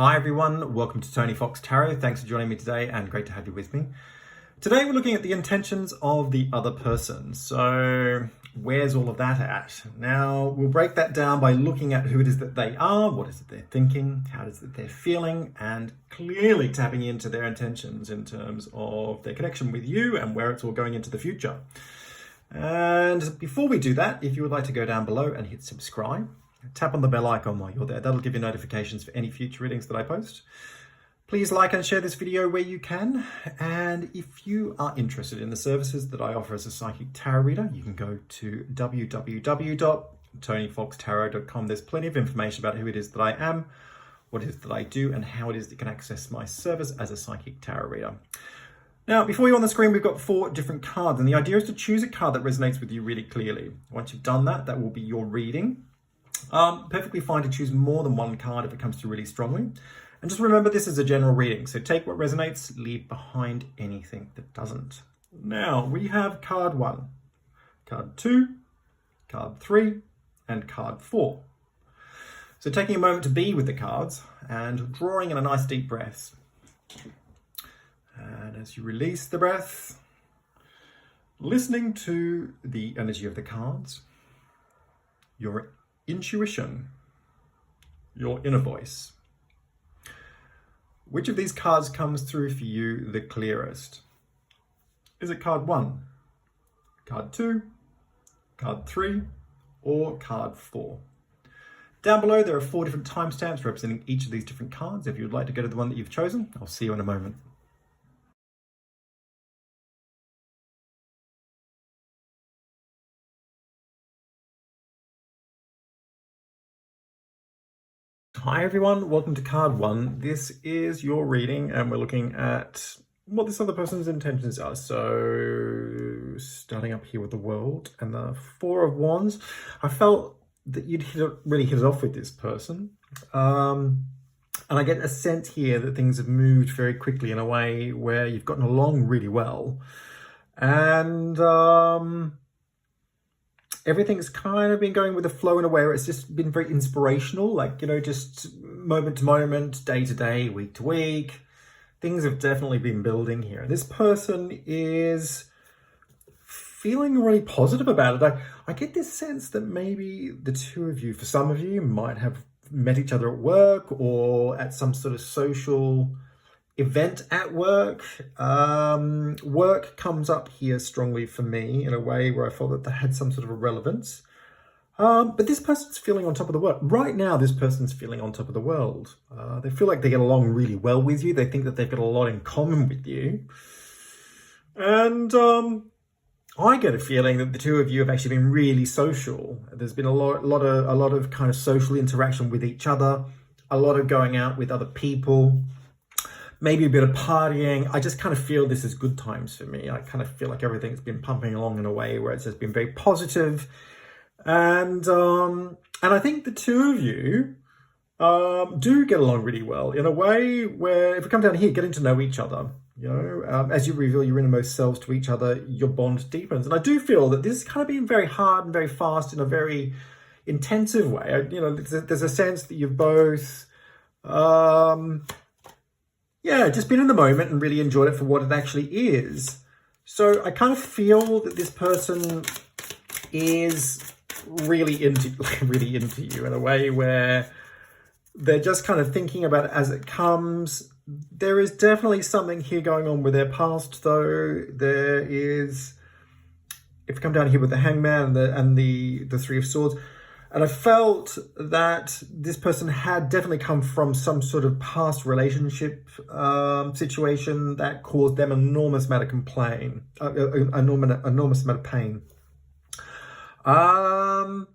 Hi everyone, welcome to Tony Fox Tarot. Thanks for joining me today and great to have you with me. Today we're looking at the intentions of the other person. So where's all of that at? Now we'll break that down by looking at who it is that they are, what is it they're thinking, how it is that they're feeling, and clearly tapping into their intentions in terms of their connection with you and where it's all going into the future. And before we do that, if you would like to go down below and hit subscribe, tap on the bell icon while you're there. That'll give you notifications for any future readings that I post. Please like and share this video where you can. And if you are interested in the services that I offer as a psychic tarot reader, you can go to www.tonyfoxtarot.com. There's plenty of information about who it is that I am, what it is that I do, and how it is that you can access my service as a psychic tarot reader. Now, before you on the screen, we've got 4 different cards, and the idea is to choose a card that resonates with you really clearly. Once you've done that, that will be your reading. Perfectly fine to choose more than one card if it comes through really strongly. And just remember, this is a general reading, so take what resonates, leave behind anything that doesn't. Now, we have card 1, card 2, card 3, and card 4. So taking a moment to be with the cards and drawing in a nice deep breath. And as you release the breath, listening to the energy of the cards, your intuition, your inner voice. Which of these cards comes through for you the clearest? Is it card 1, card 2, card 3, or card 4? Down below there are 4 different timestamps representing each of these different cards. If you would like to go to the one that you've chosen, I'll see you in a moment. Hi everyone, welcome to card 1. This is your reading and we're looking at what this other person's intentions are. So starting up here with the World and the 4 of Wands, I felt that you'd really hit it off with this person. And I get a sense here that things have moved very quickly in a way where you've gotten along really well. And everything's kind of been going with the flow in a way where it's just been very inspirational, like, you know, just moment to moment, day to day, week to week. Things have definitely been building here. This person is feeling really positive about it. I get this sense that maybe the two of you, for some of you, might have met each other at work or at some sort of social event at work. Work comes up here strongly for me in a way where I felt that they had some sort of a relevance. But this person's feeling on top of the world. Right now, this person's feeling on top of the world. They feel like they get along really well with you. They think that they've got a lot in common with you. And I get a feeling that the two of you have actually been really social. There's been a lot of kind of social interaction with each other, a lot of going out with other people. Maybe a bit of partying. I just kind of feel this is good times for me. I kind of feel like everything's been pumping along in a way where it's just been very positive. And I think the two of you do get along really well in a way where, if we come down here, getting to know each other, you know, as you reveal your innermost selves to each other, your bond deepens. And I do feel that this has kind of been very hard and very fast in a very intensive way. You know, there's a sense that you've both just been in the moment and really enjoyed it for what it actually is. So I kind of feel that this person is really into you in a way where they're just kind of thinking about it as it comes. There is definitely something here going on with their past, though. There is, if you come down here with the Hangman and the 3 of Swords, and I felt that this person had definitely come from some sort of past relationship situation that caused them enormous amount of complaint, enormous amount of pain. And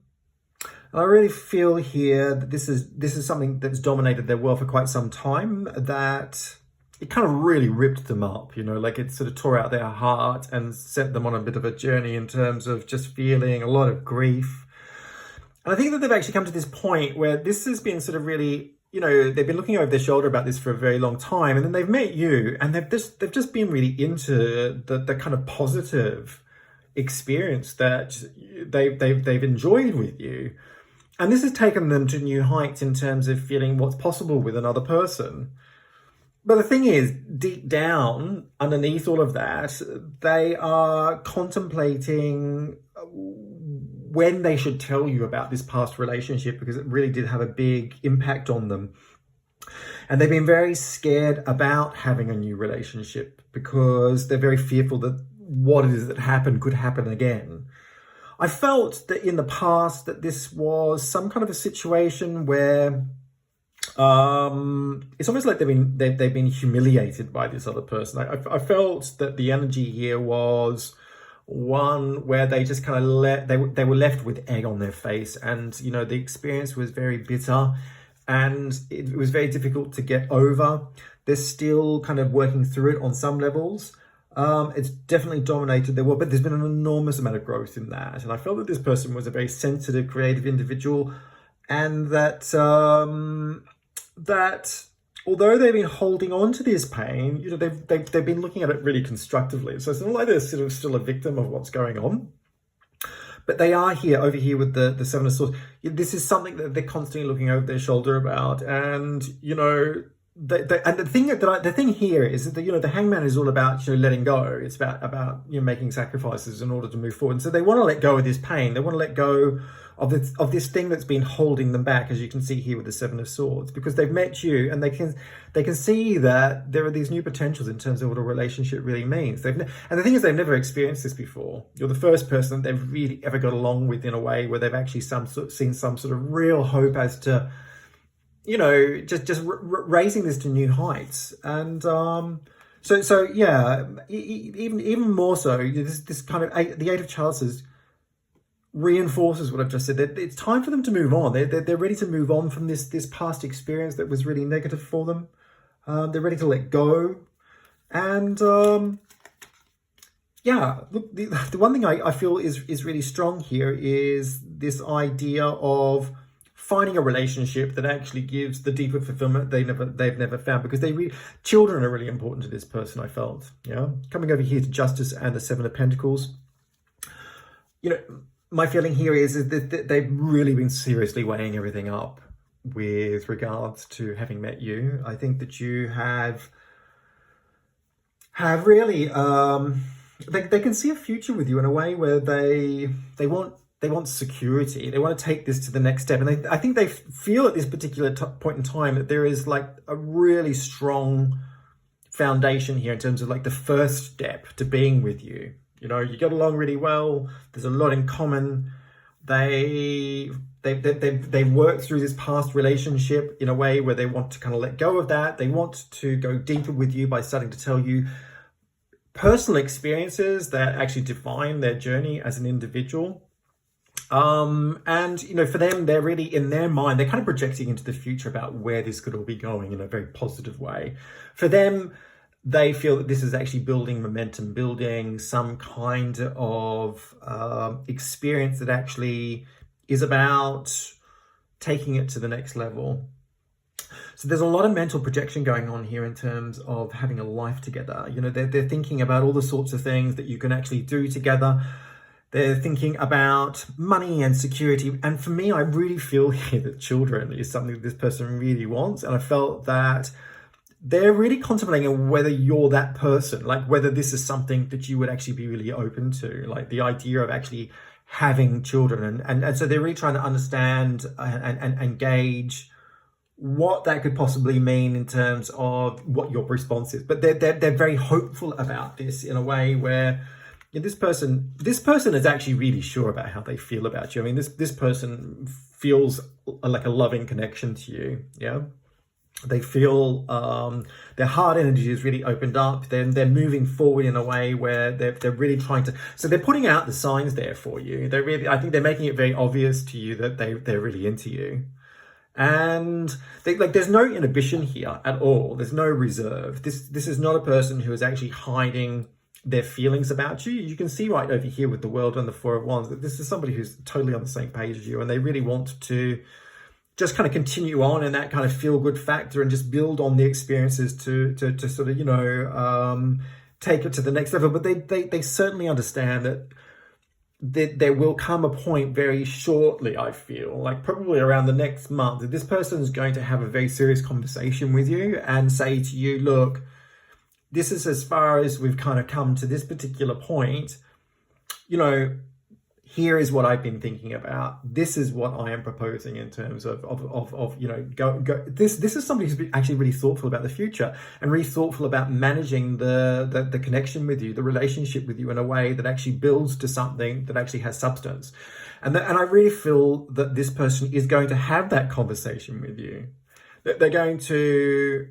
I really feel here that this is something that's dominated their world for quite some time, that it kind of really ripped them up, you know, like it sort of tore out their heart and sent them on a bit of a journey in terms of just feeling a lot of grief. And I think that they've actually come to this point where this has been sort of really, you know, they've been looking over their shoulder about this for a very long time, and then they've met you, and they've just been really into the kind of positive experience that they've enjoyed with you. And this has taken them to new heights in terms of feeling what's possible with another person. But the thing is, deep down, underneath all of that, they are contemplating when they should tell you about this past relationship, because it really did have a big impact on them. And they've been very scared about having a new relationship because they're very fearful that what it is that happened could happen again. I felt that in the past that this was some kind of a situation where it's almost like they've been humiliated by this other person. I felt that the energy here was one where they just kind of they were left with egg on their face, and the experience was very bitter, and it was very difficult to get over. They're still kind of working through it on some levels. It's definitely dominated their world, but there's been an enormous amount of growth in that. And I felt that this person was a very sensitive, creative individual, and that although they've been holding on to this pain, they've been looking at it really constructively. So it's not like they're sort of still a victim of what's going on. But they are over here with the Seven of Swords. This is something that they're constantly looking over their shoulder about, and and the thing here is that the Hangman is all about letting go. It's about making sacrifices in order to move forward. And so they want to let go of this pain. They want to let go of this thing that's been holding them back, as you can see here with the Seven of Swords, because they've met you and they can see that there are these new potentials in terms of what a relationship really means. And the thing is, they've never experienced this before. You're the first person that they've really ever got along with in a way where they've actually seen some sort of real hope as to just raising this to new heights. And so yeah, even more so, this kind of the Eight of Chalices reinforces what I've just said. It's time for them to move on. They're ready to move on from this past experience that was really negative for them. They're ready to let go. And yeah, look, the one thing I feel is really strong here is this idea of finding a relationship that actually gives the deeper fulfillment they've never found, because children are really important to this person, I felt. Coming over here to Justice and the Seven of Pentacles, my feeling here is that they've really been seriously weighing everything up with regards to having met you. I think that you have really they can see a future with you in a way where they want security. They want to take this to the next step. And I think they feel at this particular point in time that there is like a really strong foundation here in terms of like the first step to being with you. You get along really well. There's a lot in common. They work through this past relationship in a way where they want to kind of let go of that. They want to go deeper with you by starting to tell you personal experiences that actually define their journey as an individual. And for them, they're really, in their mind, they're kind of projecting into the future about where this could all be going in a very positive way. For them, they feel that this is actually building momentum, building some kind of experience that actually is about taking it to the next level. So there's a lot of mental projection going on here in terms of having a life together. They're thinking about all the sorts of things that you can actually do together. They're thinking about money and security. And for me, I really feel here that children is something that this person really wants. And I felt that they're really contemplating whether you're that person, like whether this is something that you would actually be really open to, like the idea of actually having children. And so they're really trying to understand and gauge what that could possibly mean in terms of what your response is. But they're very hopeful about this in a way where this person is actually really sure about how they feel about you. I mean, this person feels like a loving connection to you. Yeah. They feel their heart energy is really opened up. They're moving forward in a way where they're really trying to. So they're putting out the signs there for you. I think they're making it very obvious to you that they're really into you, and there's no inhibition here at all. There's no reserve. This is not a person who is actually hiding their feelings about you. You can see right over here with the World and the Four of Wands that this is somebody who's totally on the same page as you, and they really want to just kind of continue on in that kind of feel-good factor and just build on the experiences to sort of, take it to the next level. But they certainly understand that there will come a point very shortly, I feel, like probably around the next month, that this person is going to have a very serious conversation with you and say to you, look, this is as far as we've kind of come to this particular point. You know, here is what I've been thinking about. This is what I am proposing in terms of you know, this is somebody who's actually really thoughtful about the future and really thoughtful about managing the connection with you, the relationship with you in a way that actually builds to something that actually has substance. And I really feel that this person is going to have that conversation with you. That they're going to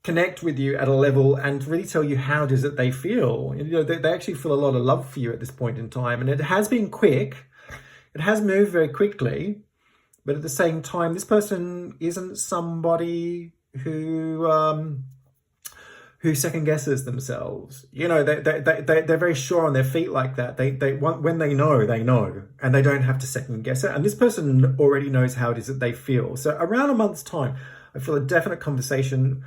connect with you at a level and really tell you how it is that they feel. You know, they actually feel a lot of love for you at this point in time. And it has been quick. It has moved very quickly. But at the same time, this person isn't somebody who second guesses themselves. You know, they're very sure on their feet like that. They want, when they know, and they don't have to second guess it. And this person already knows how it is that they feel. So around a month's time, I feel a definite conversation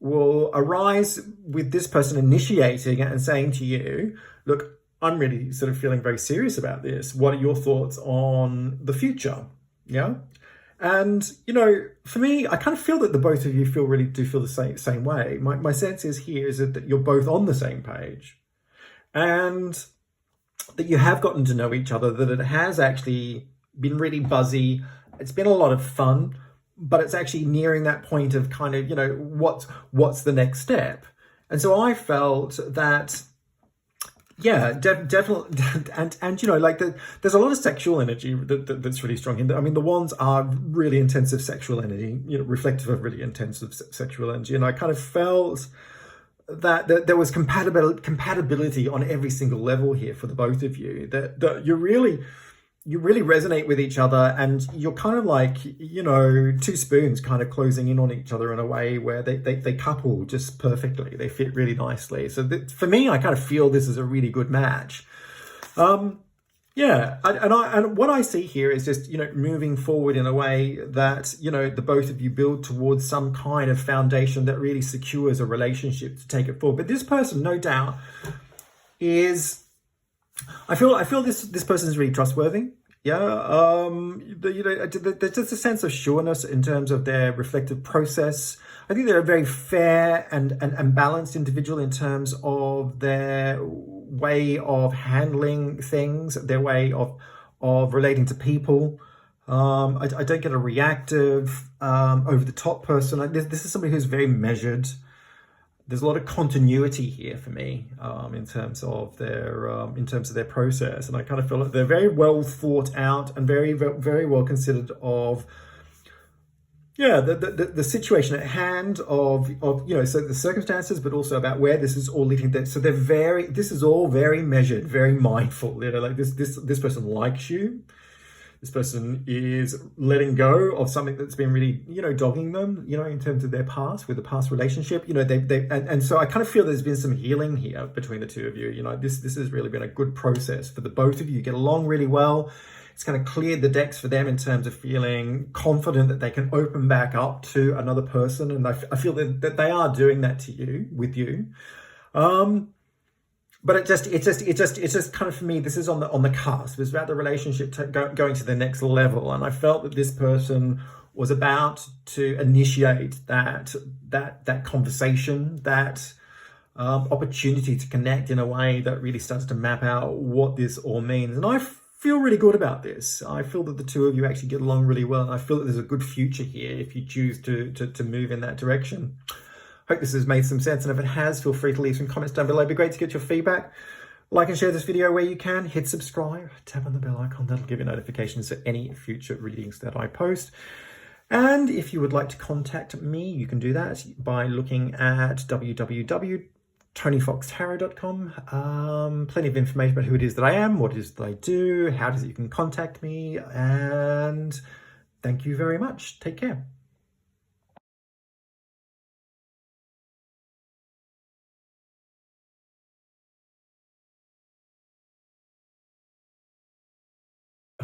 will arise with this person initiating it and saying to you, look, I'm really sort of feeling very serious about this. What are your thoughts on the future? Yeah. And, you know, for me, I kind of feel that the both of you do feel the same way. My sense is that you're both on the same page and that you have gotten to know each other, that it has actually been really buzzy. It's been a lot of fun. But it's actually nearing that point of kind of, you know, what's the next step? And so I felt that, yeah, definitely, and you know, like there's a lot of sexual energy that's really strong in there. I mean, the wands are really intensive sexual energy, you know, reflective of really intensive sexual energy. And I kind of felt that there was compatibility on every single level here for the both of you, that you really resonate with each other, and you're kind of like, you know, two spoons kind of closing in on each other in a way where they couple just perfectly. They fit really nicely. So for me, I kind of feel this is a really good match. Yeah, and what I see here is just, you know, moving forward in a way that, you know, the both of you build towards some kind of foundation that really secures a relationship to take it forward. But this person, no doubt, is, I feel this person is really trustworthy. Yeah, you know, there's just a sense of sureness in terms of their reflective process. I think they're a very fair and balanced individual in terms of their way of handling things, their way of relating to people. I don't get a reactive, over the top person. This is somebody who's very measured. There's a lot of continuity here for me, in terms of their process, and I kind of feel like they're very well thought out and very well considered of, yeah, the situation at hand of you know, so the circumstances, but also about where this is all leading. So this is all very measured, very mindful. You know, like this person likes you. This person is letting go of something that's been really, you know, dogging them, you know, in terms of their past, with the past relationship. You know, and so I kind of feel there's been some healing here between the two of you. You know, this has really been a good process for the both of you. You get along really well. It's kind of cleared the decks for them in terms of feeling confident that they can open back up to another person. And I feel that they are doing that to you, with you. But it's just kind of, for me, this is on the cusp. It's about the relationship going to the next level, and I felt that this person was about to initiate that conversation, that opportunity to connect in a way that really starts to map out what this all means. And I feel really good about this. I feel that the two of you actually get along really well, and I feel that there's a good future here if you choose to move in that direction. Hope this has made some sense, and if it has, feel free to leave some comments down below. It'd be great to get your feedback. Like and share this video where you can. Hit subscribe, tap on the bell icon. That'll give you notifications for any future readings that I post. And if you would like to contact me, you can do that by looking at www.tonyfoxtarot.com. Plenty of information about who it is that I am, what it is that I do, how it is that you can contact me, and thank you very much. Take care.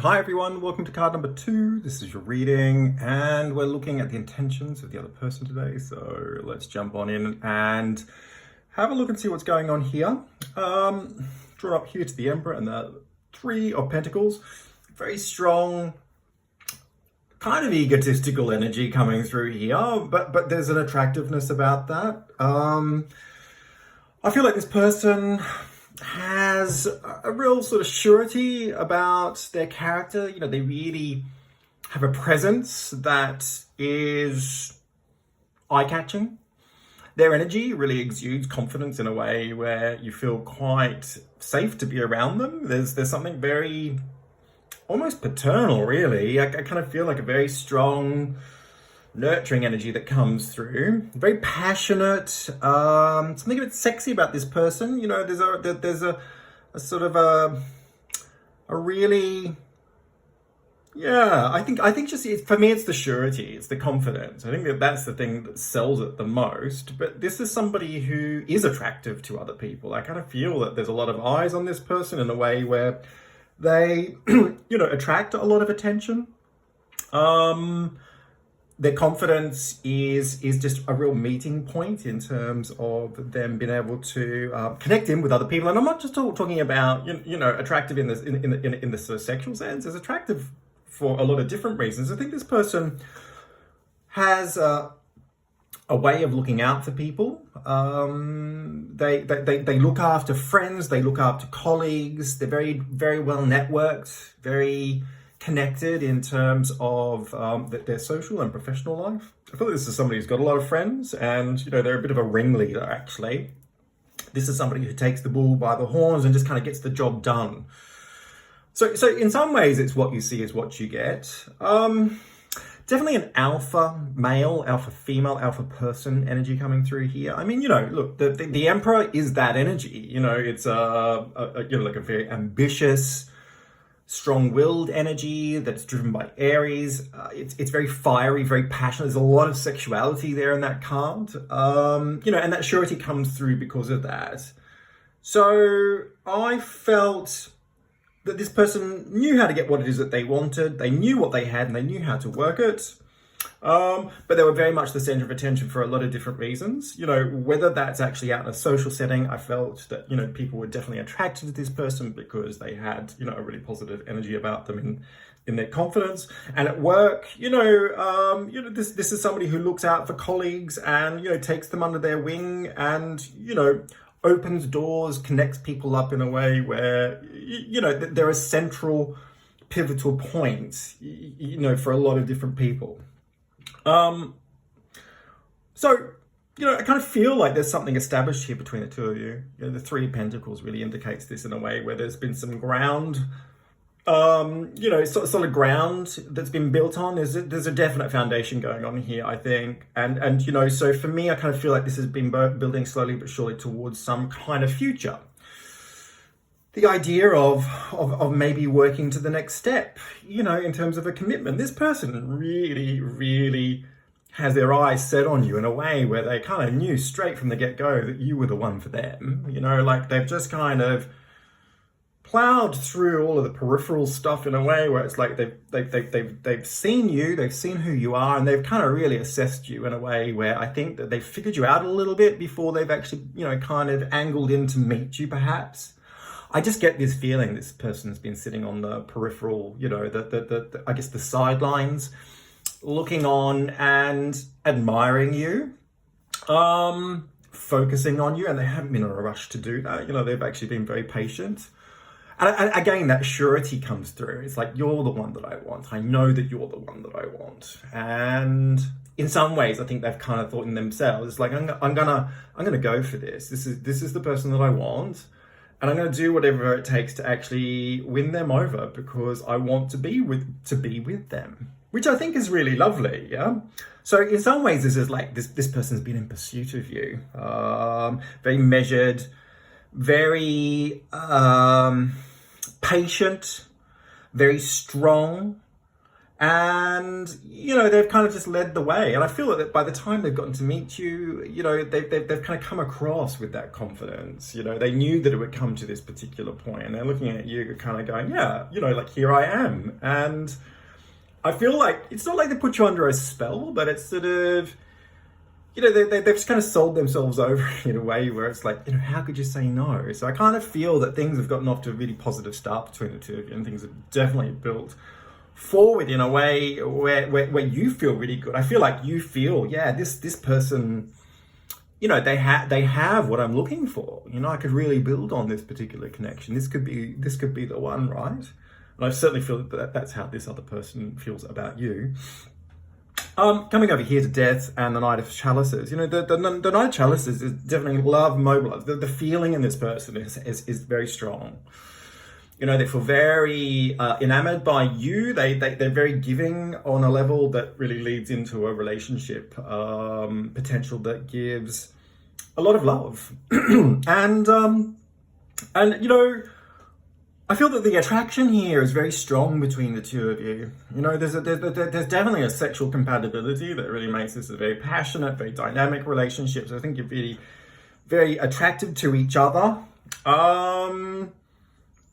Hi everyone, welcome to card number 2. This is your reading, and we're looking at the intentions of the other person today. So let's jump on in and have a look and see what's going on here. Drawn up here to the Emperor and the Three of Pentacles, very strong, kind of egotistical energy coming through here, but there's an attractiveness about that. I feel like this person has a real sort of surety about their character. You know, they really have a presence that is eye-catching. Their energy really exudes confidence in a way where you feel quite safe to be around them. There's something very almost paternal, really. I kind of feel like a very strong, nurturing energy that comes through. Very passionate. Something a bit sexy about this person. You know, there's a sort of a really, yeah. I think just for me, it's the surety, it's the confidence. I think that's the thing that sells it the most. But this is somebody who is attractive to other people. I kind of feel that there's a lot of eyes on this person in a way where they, attract a lot of attention. Their confidence is just a real meeting point in terms of them being able to connect in with other people. And I'm not just talking about attractive in the sort of sexual sense. It's attractive for a lot of different reasons. I think this person has a way of looking out for people. They look after friends, they look after colleagues. They're very, very well networked, very connected in terms of their social and professional life. I feel like this is somebody who's got a lot of friends, and they're a bit of a ringleader, actually. This is somebody who takes the bull by the horns and just kind of gets the job done. So in some ways, it's what you see is what you get. Definitely an alpha male, alpha female, alpha person energy coming through here. I mean, look, the Emperor is that energy. It's like a very ambitious, strong-willed energy that's driven by Aries. It's very fiery, very passionate. There's a lot of sexuality there in that card. And that surety comes through because of that. So I felt that this person knew how to get what it is that they wanted. They knew what they had and they knew how to work it. But they were very much the center of attention for a lot of different reasons. Whether that's actually out in a social setting, I felt that, people were definitely attracted to this person because they had, a really positive energy about them in their confidence. And at work, this is somebody who looks out for colleagues and, takes them under their wing and, opens doors, connects people up in a way where, they're a central, pivotal point, for a lot of different people. So, I kind of feel like there's something established here between the two of you. The Three of Pentacles really indicates this in a way where there's been some ground, solid ground that's been built on. There's a definite foundation going on here, I think. And so for me, I kind of feel like this has been building slowly but surely towards some kind of future. The idea of maybe working to the next step, in terms of a commitment. This person really, really has their eyes set on you in a way where they kind of knew straight from the get-go that you were the one for them. Like they've just kind of plowed through all of the peripheral stuff in a way where it's like they've seen you, they've seen who you are, and they've kind of really assessed you in a way where I think that they've figured you out a little bit before they've actually, kind of angled in to meet you, perhaps. I just get this feeling this person's been sitting on the peripheral, I guess the sidelines, looking on and admiring you, focusing on you, and they haven't been in a rush to do that. They've actually been very patient. And again, that surety comes through. It's like, you're the one that I want. I know that you're the one that I want. And in some ways, I think they've kind of thought in themselves, it's like, I'm gonna go for this. This is the person that I want. And I'm going to do whatever it takes to actually win them over because I want to be with them, which I think is really lovely. Yeah. So in some ways, this is like this person's been in pursuit of you, very measured, very patient, very strong. And, they've kind of just led the way. And I feel that by the time they've gotten to meet you, they've kind of come across with that confidence. They knew that it would come to this particular point, and they're looking at you kind of going, yeah, like, here I am. And I feel like it's not like they put you under a spell, but it's sort of, they've just kind of sold themselves over in a way where it's like, how could you say no? So I kind of feel that things have gotten off to a really positive start between the two of you, and things have definitely built forward in a way where you feel really good. I feel like you feel, this person, they have what I'm looking for. I could really build on this particular connection. This could be the one, right? And I certainly feel that that's how this other person feels about you. Coming over here to Death and the Knight of Chalices. The Knight of Chalices is definitely love mobilized. The feeling in this person is very strong. They feel very enamored by you. They're very giving on a level that really leads into a relationship potential that gives a lot of love. and I feel that the attraction here is very strong between the two of you. There's definitely a sexual compatibility that really makes this a very passionate, very dynamic relationship. So I think you're really very attractive to each other. But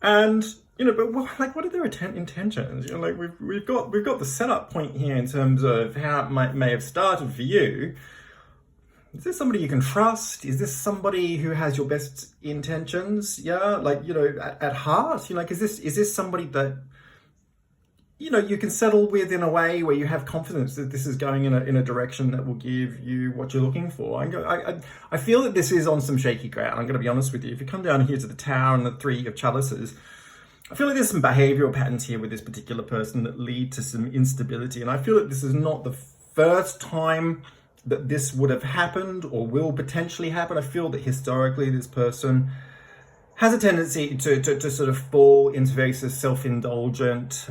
what are their intentions? We've got the setup point here in terms of how it may have started for you. Is this somebody you can trust? Is this somebody who has your best intentions? Yeah, at heart. Is this somebody that you can settle with in a way where you have confidence that this is going in a direction that will give you what you're looking for? I feel that this is on some shaky ground. I'm going to be honest with you. If you come down here to the Tower and the Three of Chalices, I feel like there's some behavioral patterns here with this particular person that lead to some instability. And I feel that this is not the first time that this would have happened or will potentially happen. I feel that historically this person has a tendency to sort of fall into very self-indulgent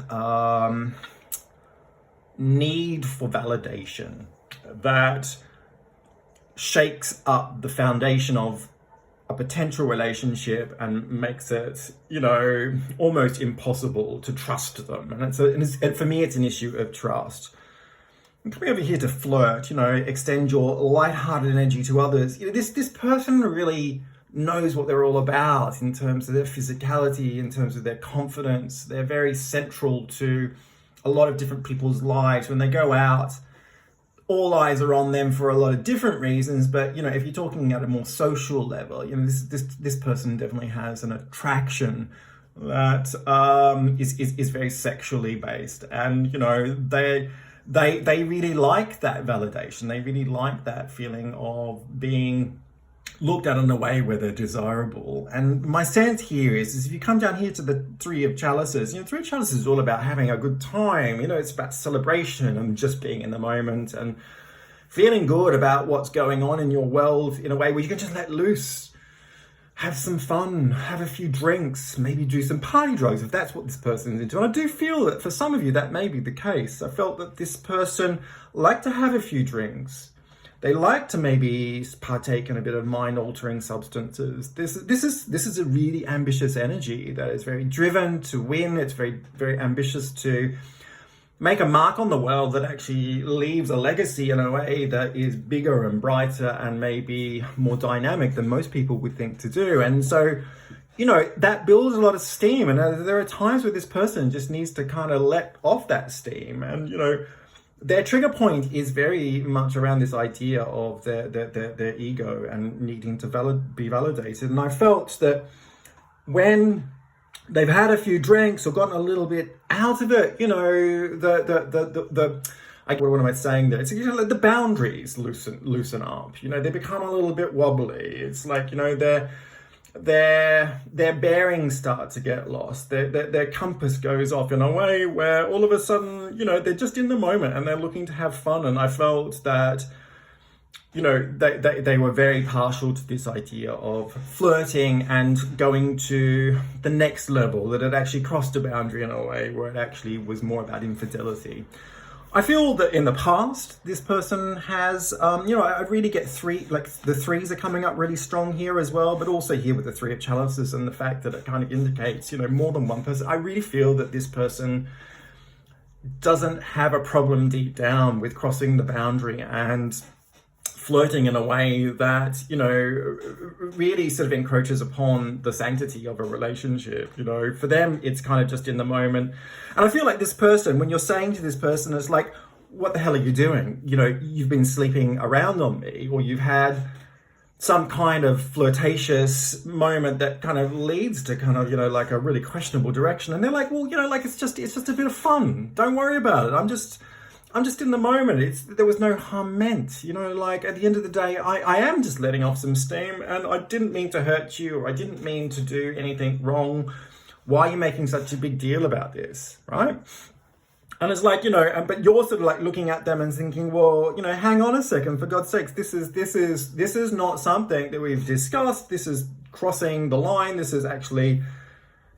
need for validation that shakes up the foundation of a potential relationship and makes it, almost impossible to trust them. And for me, it's an issue of trust. And coming over here to flirt, extend your lighthearted energy to others. This person really knows what they're all about in terms of their physicality, in terms of their confidence. They're very central to a lot of different people's lives. When they go out, all eyes are on them for a lot of different reasons. But, if you're talking at a more social level, this person definitely has an attraction that is very sexually based. And, they really like that validation. They really like that feeling of being looked at in a way where they're desirable. And my stance here is if you come down here to the Three of Chalices, Three of Chalices is all about having a good time. It's about celebration and just being in the moment and feeling good about what's going on in your world in a way where you can just let loose, have some fun, have a few drinks, maybe do some party drugs if that's what this person's into. And I do feel that for some of you that may be the case. I felt that this person liked to have a few drinks. They like to maybe partake in a bit of mind-altering substances. This is a really ambitious energy that is very driven to win. It's very, very ambitious to make a mark on the world that actually leaves a legacy in a way that is bigger and brighter and maybe more dynamic than most people would think to do. And so, that builds a lot of steam. And there are times where this person just needs to kind of let off that steam. And, their trigger point is very much around this idea of their ego and needing to be validated. And I felt that when they've had a few drinks or gotten a little bit out of it, what am I saying there? It's the boundaries loosen up. They become a little bit wobbly. It's like, their bearings start to get lost. Their compass goes off in a way where all of a sudden, they're just in the moment and they're looking to have fun. And I felt that, they were very partial to this idea of flirting and going to the next level, that it actually crossed a boundary in a way where it actually was more about infidelity. I feel that in the past, this person has, I really get the threes are coming up really strong here as well, but also here with the Three of Chalices and the fact that it kind of indicates, more than one person. I really feel that this person doesn't have a problem deep down with crossing the boundary and flirting in a way that, really sort of encroaches upon the sanctity of a relationship. For them, it's kind of just in the moment. And I feel like this person, when you're saying to this person, it's like, what the hell are you doing? You know, you've been sleeping around on me, or you've had some kind of flirtatious moment that kind of leads to kind of, you know, like a really questionable direction. And they're like, well, you know, like it's just a bit of fun. Don't worry about it. I'm just in the moment. There was no harm meant, you know, like at the end of the day, I am just letting off some steam, and I didn't mean to hurt you, or I didn't mean to do anything wrong. Why are you making such a big deal about this, right? And it's like, you know, but you're sort of like looking at them and thinking, well, you know, hang on a second, for God's sakes, this is not something that we've discussed. This is crossing the line. This is actually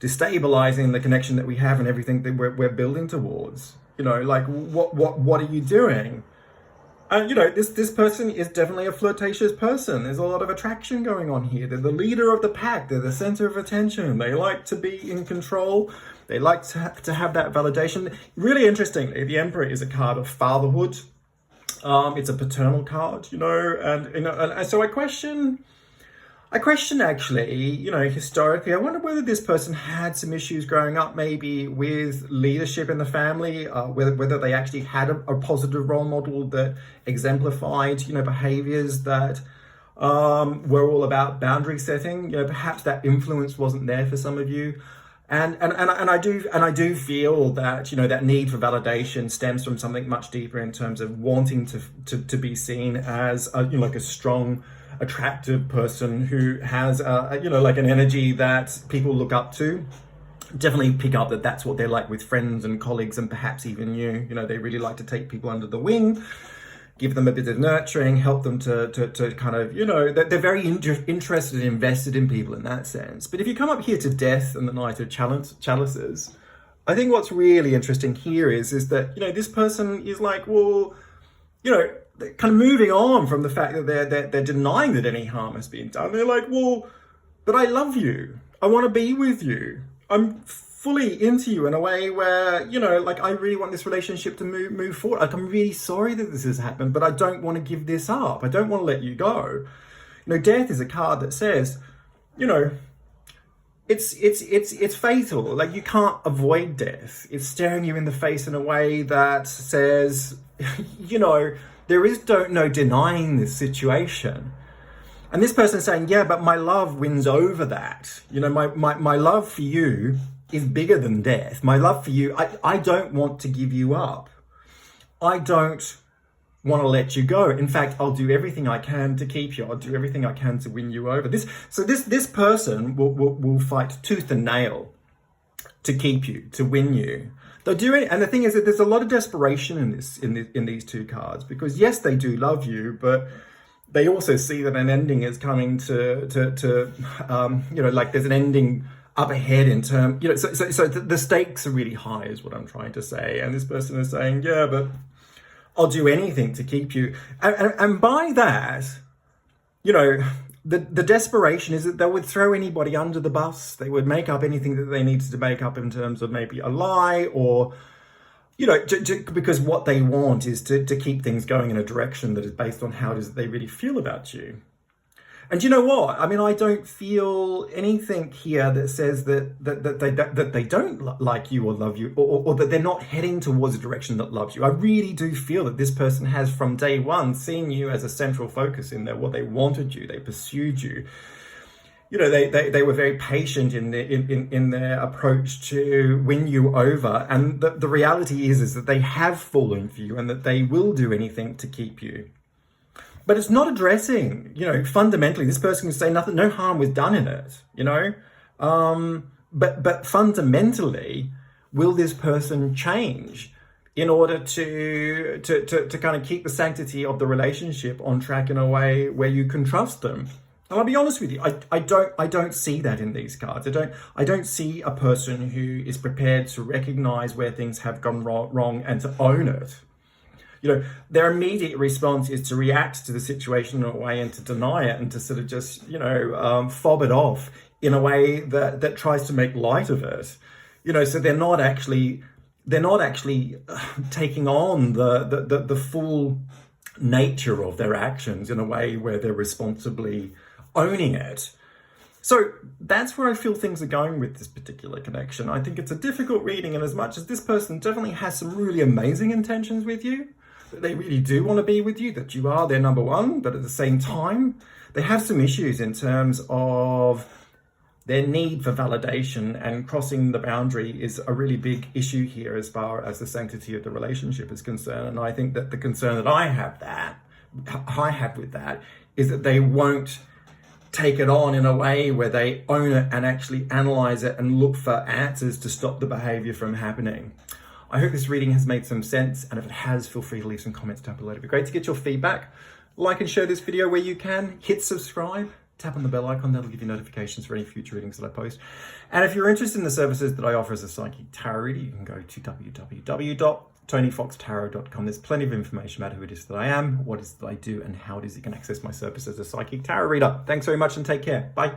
destabilizing the connection that we have and everything that we're building towards. You know, like what are you doing? And you know, this person is definitely a flirtatious person. There's a lot of attraction going on here. They're the leader of the pack. They're the center of attention. They like to be in control. They like to have that validation. Really interestingly, the Emperor is a card of fatherhood. It's a paternal card, you know, and so I question actually, you know, historically, I wonder whether this person had some issues growing up, maybe with leadership in the family, whether they actually had a positive role model that exemplified, you know, behaviors that were all about boundary setting. You know, perhaps that influence wasn't there for some of you. And I do feel that, you know, that need for validation stems from something much deeper in terms of wanting to be seen as a, you know, like a strong, attractive person who has you know, like an energy that people look up to. Definitely pick up that that's what they're like with friends and colleagues, and perhaps even you. You know, they really like to take people under the wing, give them a bit of nurturing, help them to kind of, you know, they're very interested and invested in people in that sense. But if you come up here to Death and the Knight of Chalices, I think what's really interesting here is that, you know, this person is like, well, you know, kind of moving on from the fact that they're denying that any harm has been done. They're like, well, but I love you. I want to be with you. I'm fully into you in a way where, you know, like I really want this relationship to move forward. Like, I'm really sorry that this has happened, but I don't want to give this up. I don't want to let you go. You know, Death is a card that says, you know, it's fatal. Like, you can't avoid death. It's staring you in the face in a way that says, you know, there is no denying this situation. And this person is saying, yeah, but my love wins over that. You know, my love for you is bigger than death. My love for you, I don't want to give you up. I don't want to let you go. In fact, I'll do everything I can to keep you. I'll do everything I can to win you over. This person will fight tooth and nail to keep you, to win you. They'll do it, and the thing is that there's a lot of desperation in these two cards, because yes, they do love you, but they also see that an ending is coming to you know, like there's an ending up ahead in term, you know, so the stakes are really high is what I'm trying to say. And this person is saying, yeah, but I'll do anything to keep you. And by that, you know, the desperation is that they would throw anybody under the bus. They would make up anything that they needed to make up in terms of maybe a lie, or, you know, because what they want is to keep things going in a direction that is based on how it is that they really feel about you. And you know what? I mean, I don't feel anything here that says that they don't like you or love you, or that they're not heading towards a direction that loves you. I really do feel that this person has, from day one, seen you as a central focus in what they wanted you. They pursued you. You know, they were very patient in their approach to win you over. And the reality is that they have fallen for you, and that they will do anything to keep you. But it's not addressing, you know, fundamentally, this person can say nothing, no harm was done in it, you know. But fundamentally, will this person change in order to kind of keep the sanctity of the relationship on track in a way where you can trust them? And I'll be honest with you, I don't see that in these cards. I don't see a person who is prepared to recognize where things have gone wrong and to own it. You know, their immediate response is to react to the situation in a way and to deny it, and to sort of just, you know, fob it off in a way that tries to make light of it. You know, so they're not actually taking on the full nature of their actions in a way where they're responsibly owning it. So that's where I feel things are going with this particular connection. I think it's a difficult reading, and as much as this person definitely has some really amazing intentions with you, that they really do want to be with you, that you are their number one, but at the same time, they have some issues in terms of their need for validation, and crossing the boundary is a really big issue here as far as the sanctity of the relationship is concerned. And I think that the concern that I have with that is that they won't take it on in a way where they own it and actually analyze it and look for answers to stop the behavior from happening. I hope this reading has made some sense, and if it has, feel free to leave some comments down below. It'd be great to get your feedback. Like and share this video where you can. Hit subscribe. Tap on the bell icon, that'll give you notifications for any future readings that I post. And if you're interested in the services that I offer as a psychic tarot reader, you can go to www.tonyfoxtarot.com. There's plenty of information about who it is that I am, what it is that I do, and how it is you can access my service as a psychic tarot reader. Thanks very much and take care. Bye.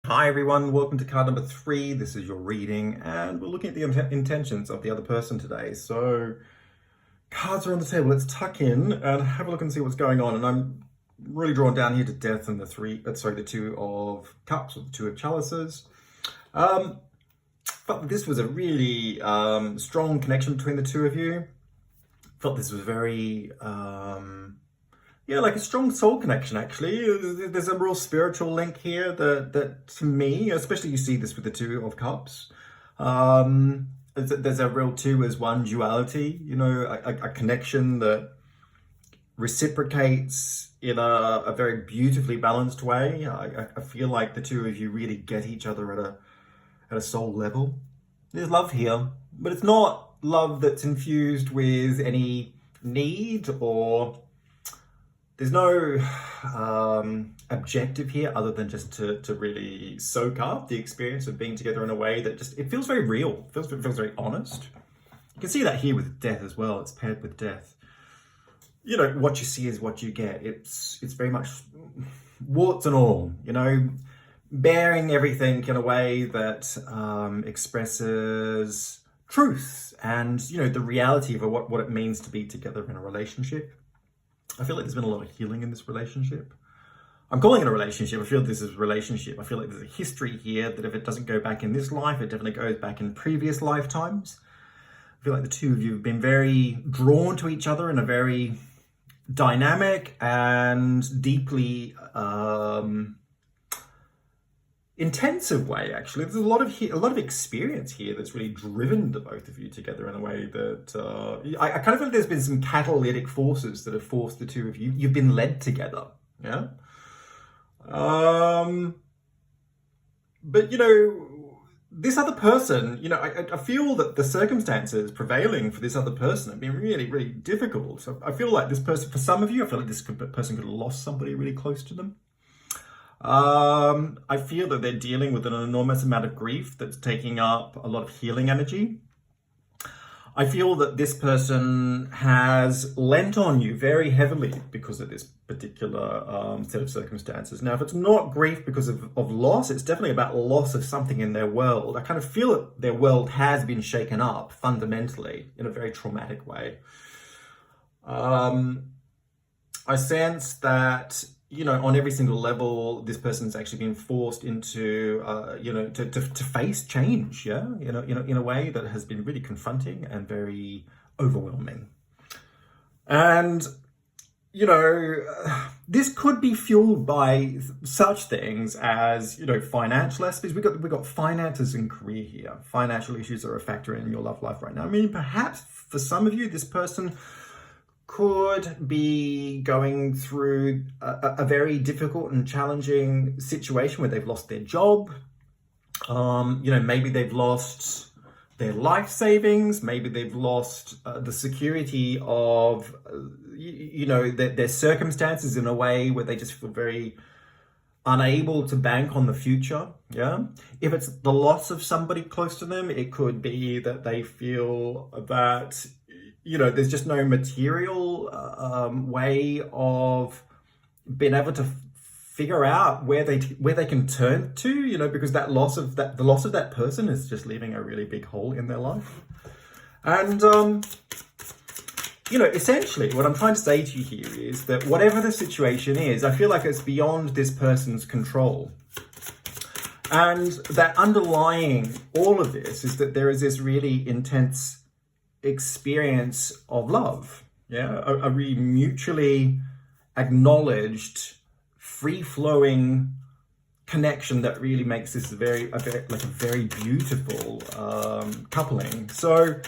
Hi everyone, welcome to card number 3. This is your reading, and we're looking at the intentions of the other person today. So cards are on the table. Let's tuck in and have a look and see what's going on. And I'm really drawn down here to Death and the Two of Cups, or the Two of Chalices. But this was a really strong connection between the two of you. Felt this was very like a strong soul connection, actually. There's a real spiritual link here that to me, especially you see this with the Two of Cups, there's a real two as one duality, a connection that reciprocates in a very beautifully balanced way. I feel like the two of you really get each other at a soul level. There's love here, but it's not love that's infused with any need, or there's no objective here other than just to really soak up the experience of being together in a way that it feels very real, feels very honest. You can see that here with Death as well. It's paired with Death. What you see is what you get. It's very much warts and all, bearing everything in a way that expresses truth and, the reality of what it means to be together in a relationship. I feel like there's been a lot of healing in this relationship. I'm calling it a relationship. I feel this is a relationship. I feel like there's a history here that if it doesn't go back in this life, it definitely goes back in previous lifetimes. I feel like the two of you have been very drawn to each other in a very dynamic and deeply intensive way, actually. There's a lot of experience here that's really driven the both of you together in a way that I kind of feel like there's been some catalytic forces that have forced the two of you. You've been led together, yeah. But this other person, I feel that the circumstances prevailing for this other person have been really, really difficult. So I feel like this person, for some of you, I feel like this person could have lost somebody really close to them. I feel that they're dealing with an enormous amount of grief that's taking up a lot of healing energy. I feel that this person has lent on you very heavily because of this particular set of circumstances. Now, if it's not grief because of loss, it's definitely about loss of something in their world. I kind of feel that their world has been shaken up fundamentally in a very traumatic way. I sense that on every single level, this person's actually been forced into, to face change, yeah, in a way that has been really confronting and very overwhelming. And, this could be fueled by such things as, financial aspects. We've got finances and career here. Financial issues are a factor in your love life right now. I mean, perhaps for some of you, this person could be going through a very difficult and challenging situation where they've lost their job. Maybe they've lost their life savings. Maybe they've lost the security of, their circumstances in a way where they just feel very unable to bank on the future. Yeah. If it's the loss of somebody close to them, it could be that they feel that there's just no material way of being able to figure out where they can turn to, because the loss of that person is just leaving a really big hole in their life. And essentially what I'm trying to say to you here is that whatever the situation is, I feel like it's beyond this person's control. And that underlying all of this is that there is this really intense experience of love, a really mutually acknowledged, free-flowing connection that really makes this a very beautiful coupling. So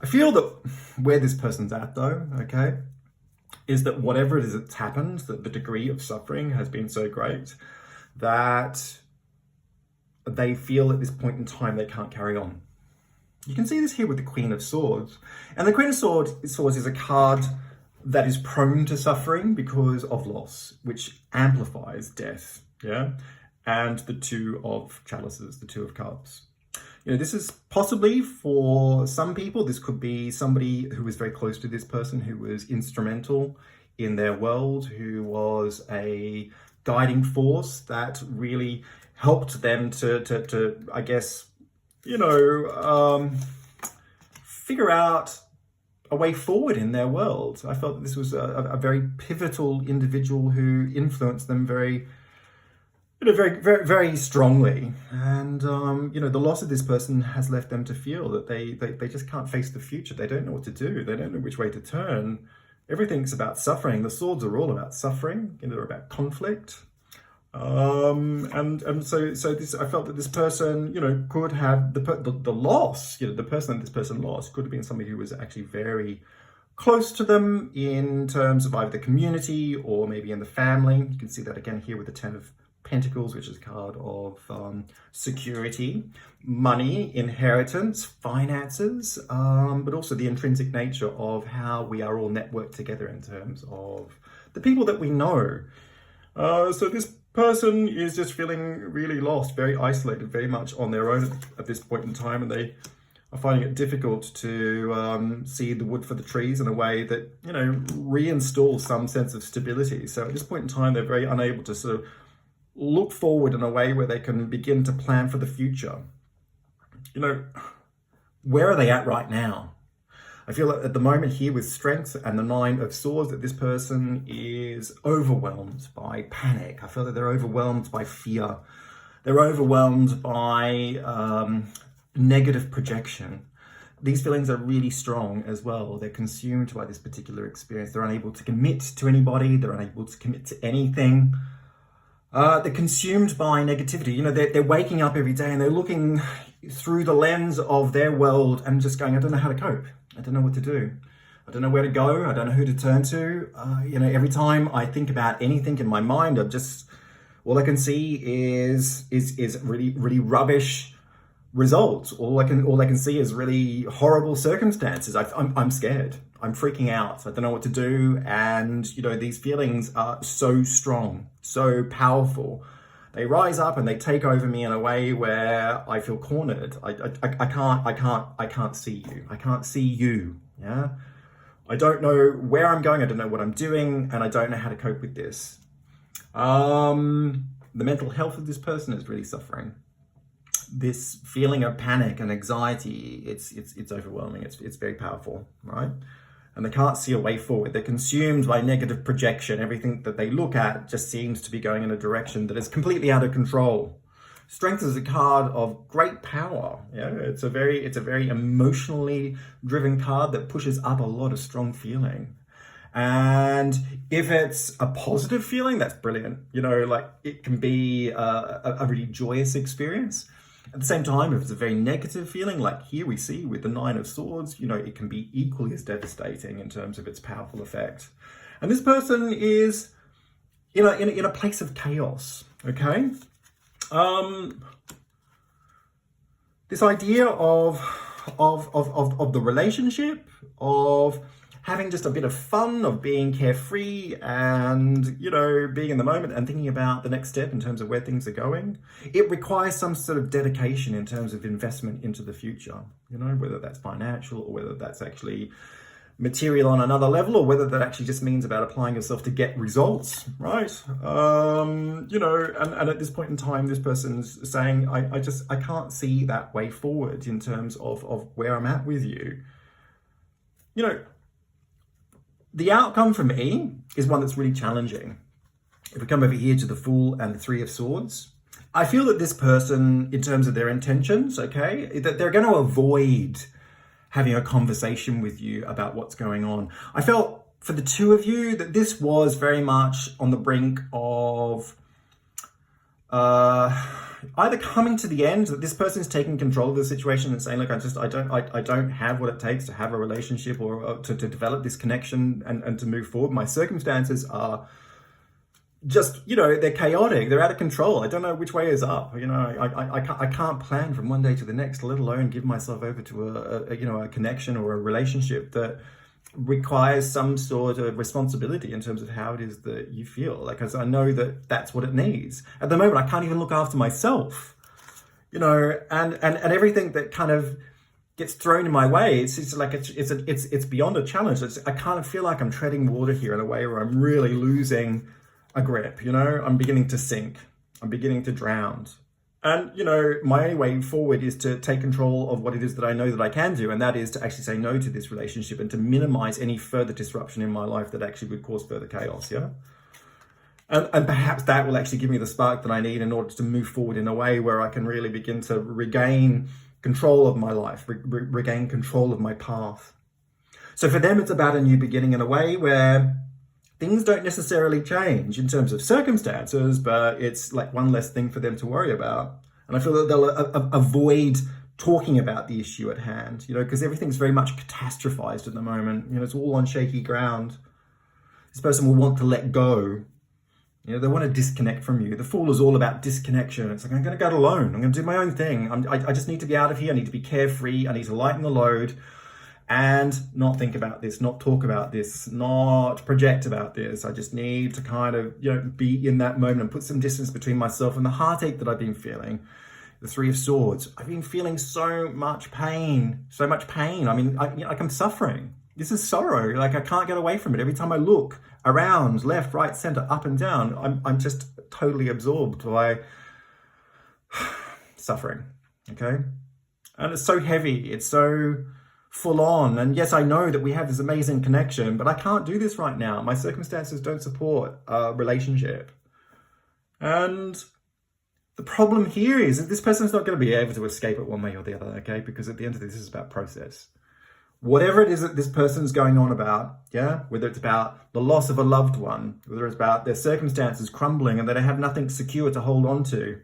I feel that where this person's at, though, okay, is that whatever it is that's happened, that the degree of suffering has been so great that they feel at this point in time they can't carry on. You can see this here with the Queen of Swords. And the Queen of Swords is a card that is prone to suffering because of loss, which amplifies death, and the Two of Chalices, the Two of Cups. This is possibly, for some people, this could be somebody who was very close to this person, who was instrumental in their world, who was a guiding force that really helped them to I guess, figure out a way forward in their world. I felt that this was a very pivotal individual who influenced them very strongly. And, the loss of this person has left them to feel that they just can't face the future. They don't know what to do. They don't know which way to turn. Everything's about suffering. The swords are all about suffering. They're about conflict. So this, I felt that this person, could have the loss, the person that this person lost could have been somebody who was actually very close to them in terms of either the community or maybe in the family. You can see that again here with the Ten of Pentacles, which is a card of security, money, inheritance, finances, but also the intrinsic nature of how we are all networked together in terms of the people that we know. So this person is just feeling really lost, very isolated, very much on their own at this point in time, and they are finding it difficult to see the wood for the trees in a way that, reinstalls some sense of stability. So at this point in time, they're very unable to sort of look forward in a way where they can begin to plan for the future. Where are they at right now? I feel that at the moment here with Strength and the Nine of Swords, that this person is overwhelmed by panic. I feel that they're overwhelmed by fear. They're overwhelmed by negative projection. These feelings are really strong as well. They're consumed by this particular experience. They're unable to commit to anybody. They're unable to commit to anything. They're consumed by negativity. They're waking up every day and they're looking through the lens of their world and just going, I don't know how to cope. I don't know what to do. I don't know where to go. I don't know who to turn to. Every time I think about anything in my mind, all I can see is really, really rubbish results. All I can see is really horrible circumstances. I'm scared. I'm freaking out. I don't know what to do. And, these feelings are so strong, so powerful. They rise up and they take over me in a way where I feel cornered. I can't see you. I can't see you. Yeah. I don't know where I'm going. I don't know what I'm doing, and I don't know how to cope with this. The mental health of this person is really suffering. This feeling of panic and anxiety, it's overwhelming. It's very powerful, right? And they can't see a way forward. They're consumed by negative projection. Everything that they look at just seems to be going in a direction that is completely out of control. Strength is a card of great power. It's a very emotionally driven card that pushes up a lot of strong feeling. And if it's a positive feeling, that's brilliant. It can be a really joyous experience. At the same time, if it's a very negative feeling, like here we see with the Nine of Swords, it can be equally as devastating in terms of its powerful effect. And this person is, in a place of chaos, okay? This idea of the relationship, of having just a bit of fun, of being carefree and, being in the moment and thinking about the next step in terms of where things are going. It requires some sort of dedication in terms of investment into the future, whether that's financial or whether that's actually material on another level, or whether that actually just means about applying yourself to get results, right? You know, and at this point in time, this person's saying, I can't see that way forward in terms of where I'm at with you. You know, the outcome for me is one that's really challenging. If we come over here to the Fool and the Three of Swords, I feel that this person, in terms of their intentions, okay, that they're going to avoid having a conversation with you about what's going on. I felt for the two of you that this was very much on the brink of either coming to the end, that this person is taking control of the situation and saying, look, I don't have what it takes to have a relationship or to develop this connection and to move forward. My circumstances are just, you know, they're chaotic, they're out of control. I don't know which way is up. You know, I can't plan from one day to the next, let alone give myself over to a connection or a relationship that requires some sort of responsibility in terms of how it is that you feel. Like, as I know that that's what it needs. At the moment, I can't even look after myself, you know, and everything that kind of gets thrown in my way, it's beyond a challenge. I kind of feel like I'm treading water here in a way where I'm really losing a grip, you know, I'm beginning to sink, I'm beginning to drown. And, you know, my only way forward is to take control of what it is that I know that I can do, and that is to actually say no to this relationship and to minimize any further disruption in my life that actually would cause further chaos, yeah? And perhaps that will actually give me the spark that I need in order to move forward in a way where I can really begin to regain control of my life, regain control of my path. So for them, it's about a new beginning in a way where things don't necessarily change in terms of circumstances, but it's like one less thing for them to worry about. And I feel that they'll avoid talking about the issue at hand, you know, because everything's very much catastrophized at the moment. You know, it's all on shaky ground. This person will want to let go. You know, they want to disconnect from you. The Fool is all about disconnection. It's like, I'm going to go it alone. I'm going to do my own thing. I just need to be out of here. I need to be carefree. I need to lighten the load. And not think about this, not talk about this, not project about this. I just need to kind of, you know, be in that moment and put some distance between myself and the heartache that I've been feeling. The Three of Swords. I've been feeling so much pain. I mean, I'm suffering. This is sorrow. Like, I can't get away from it. Every time I look around, left, right, center, up and down, I'm just totally absorbed by suffering. Okay? And it's so heavy. It's so full on. And yes, I know that we have this amazing connection, but I can't do this right now. My circumstances don't support a relationship. And the problem here is that this person's not going to be able to escape it one way or the other, okay? Because at the end of this is about process. Whatever it is that this person's going on about, yeah, whether it's about the loss of a loved one, whether it's about their circumstances crumbling and they have nothing secure to hold on to,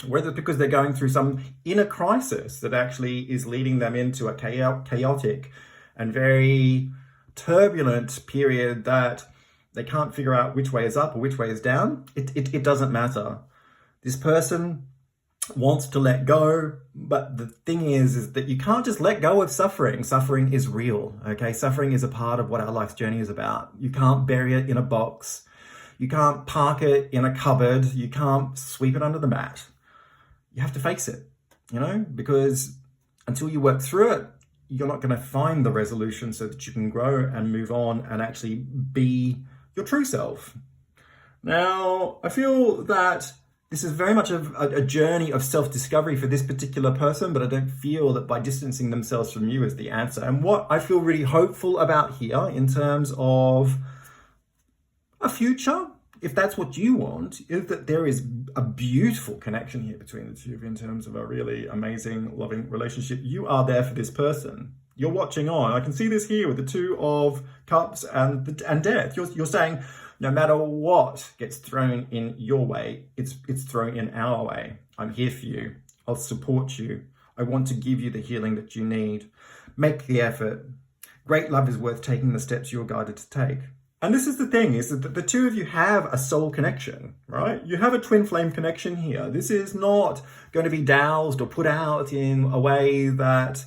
whether it's because they're going through some inner crisis that actually is leading them into a chaotic and very turbulent period that they can't figure out which way is up or which way is down, it doesn't matter. This person wants to let go, but the thing is that you can't just let go of suffering. Suffering is real, okay? Suffering is a part of what our life's journey is about. You can't bury it in a box. You can't park it in a cupboard. You can't sweep it under the mat. You have to face it, you know, because until you work through it, you're not going to find the resolution so that you can grow and move on and actually be your true self. Now, I feel that this is very much a journey of self-discovery for this particular person, but I don't feel that by distancing themselves from you is the answer. And what I feel really hopeful about here in terms of a future, if that's what you want, is that there is a beautiful connection here between the two of you in terms of a really amazing, loving relationship. You are there for this person. You're watching on. I can see this here with the Two of Cups and Death. You're saying, no matter what gets thrown in your way, it's thrown in our way. I'm here for you. I'll support you. I want to give you the healing that you need. Make the effort. Great love is worth taking the steps you're guided to take. And this is the thing, is that the two of you have a soul connection, right? You have a twin flame connection here. This is not going to be doused or put out in a way that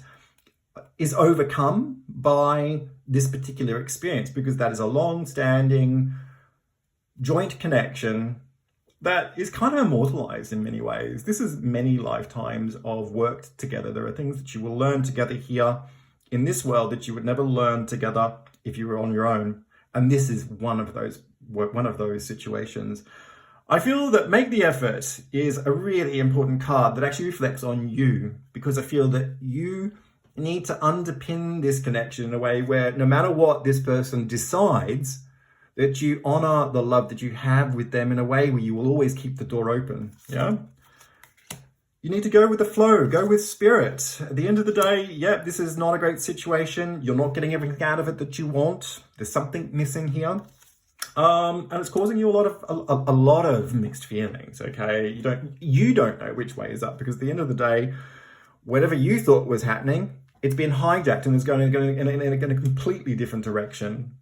is overcome by this particular experience, because that is a long-standing joint connection that is kind of immortalized in many ways. This is many lifetimes of work together. There are things that you will learn together here in this world that you would never learn together if you were on your own. And this is one of those situations. I feel that make the effort is a really important card that actually reflects on you, because I feel that you need to underpin this connection in a way where no matter what this person decides, that you honor the love that you have with them in a way where you will always keep the door open. Yeah. You need to go with the flow, go with spirit. At the end of the day, this is not a great situation. You're not getting everything out of it that you want. There's something missing here. And it's causing you a lot of mixed feelings, okay? You don't know which way is up, because at the end of the day, whatever you thought was happening, it's been hijacked and is going in a completely different direction.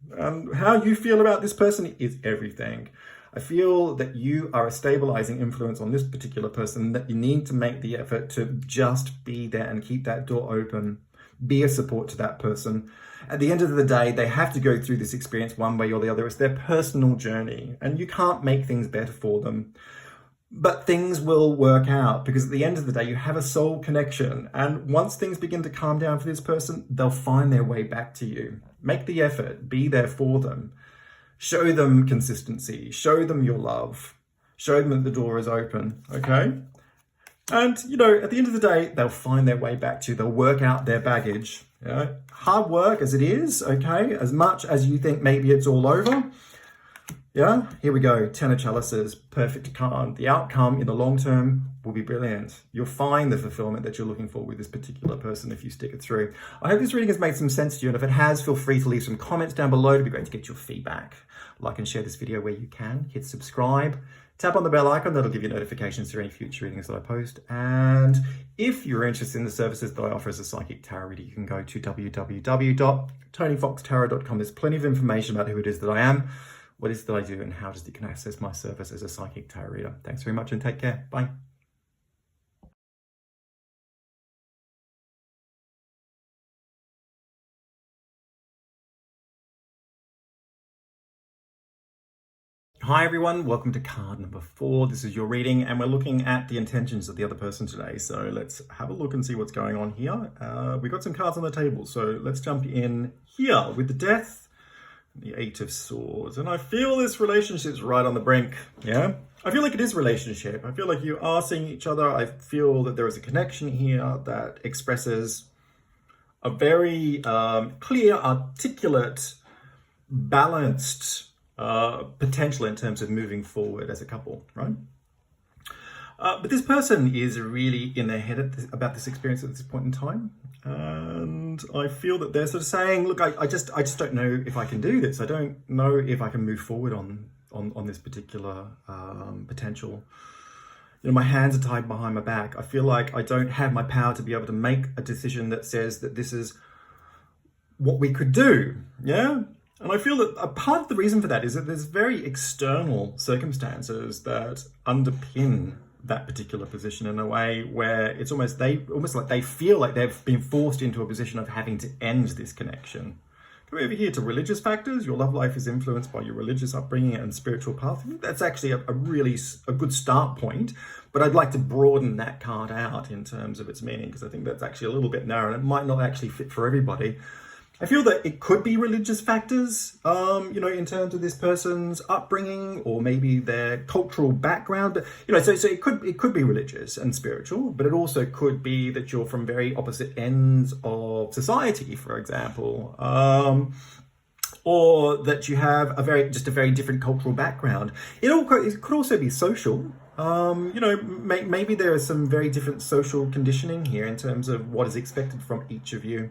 How you feel about this person is everything. I feel that you are a stabilizing influence on this particular person, that you need to make the effort to just be there and keep that door open. Be a support to that person. At the end of the day, they have to go through this experience one way or the other. It's their personal journey, and you can't make things better for them. But things will work out, because at the end of the day, you have a soul connection. And once things begin to calm down for this person, they'll find their way back to you. Make the effort. Be there for them. Show them consistency. Show them your love. Show them that the door is open, okay? And, at the end of the day, they'll find their way back to you. They'll work out their baggage. Hard work as it is, okay? As much as you think maybe it's all over. Yeah, here we go. 10 of Chalices, perfect card. The outcome in the long term will be brilliant. You'll find the fulfillment that you're looking for with this particular person if you stick it through. I hope this reading has made some sense to you, and if it has, feel free to leave some comments down below. It'd be great to get your feedback. Like and share this video where you can. Hit subscribe. Tap on the bell icon. That'll give you notifications for any future readings that I post. And if you're interested in the services that I offer as a psychic tarot reader, you can go to www.tonyfoxtarot.com. There's plenty of information about who it is that I am, what it is that I do, and how does you can access my service as a psychic tarot reader. Thanks very much and take care. Bye. Hi everyone, welcome to card number 4. This is your reading, and we're looking at the intentions of the other person today. So let's have a look and see what's going on here. We've got some cards on the table, so let's jump in here with the Death, the 8 of Swords. And I feel this relationship's right on the brink, yeah? I feel like it is a relationship. I feel like you are seeing each other. I feel that there is a connection here that expresses a very clear, articulate, balanced potential in terms of moving forward as a couple, right? But this person is really in their head about this experience at this point in time, and I feel that they're sort of saying, "Look, I just don't know if I can do this. I don't know if I can move forward on this particular potential. My hands are tied behind my back. I feel like I don't have my power to be able to make a decision that says that this is what we could do." Yeah. And I feel that a part of the reason for that is that there's very external circumstances that underpin that particular position in a way where it's almost like they feel like they've been forced into a position of having to end this connection. Come over here to religious factors. Your love life is influenced by your religious upbringing and spiritual path. I think that's actually a good start point, but I'd like to broaden that card out in terms of its meaning, because I think that's actually a little bit narrow and it might not actually fit for everybody. I feel that it could be religious factors, in terms of this person's upbringing or maybe their cultural background. But, so it could be religious and spiritual, but it also could be that you're from very opposite ends of society, for example, or that you have a very different cultural background. It could also be social. Maybe there is some very different social conditioning here in terms of what is expected from each of you.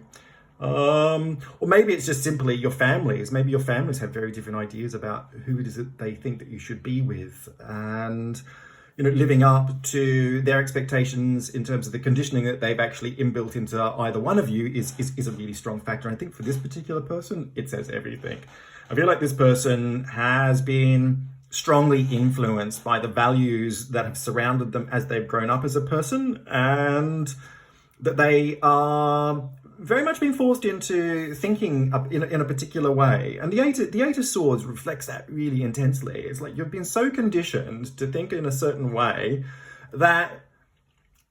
Or maybe it's just simply your families. Maybe your families have very different ideas about who it is that they think that you should be with, and living up to their expectations in terms of the conditioning that they've actually inbuilt into either one of you is a really strong factor. And I think for this particular person, it says everything. I feel like this person has been strongly influenced by the values that have surrounded them as they've grown up as a person, and that they are very much been forced into thinking in a particular way. And the Eight of Swords reflects that really intensely. It's like you've been so conditioned to think in a certain way that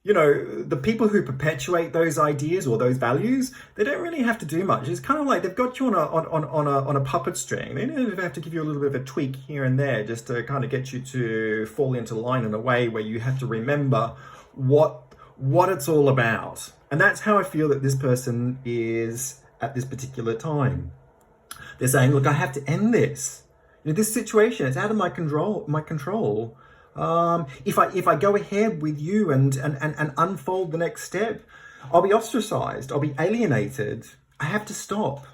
you know, the people who perpetuate those ideas or those values, they don't really have to do much. It's kind of like they've got you on a puppet string. They don't have to give you a little bit of a tweak here and there just to kind of get you to fall into line in a way where you have to remember what it's all about. And that's how I feel that this person is at this particular time. They're saying, look, I have to end this. You know, this situation, it's out of my control. If I go ahead with you and unfold the next step, I'll be ostracized, I'll be alienated. I have to stop.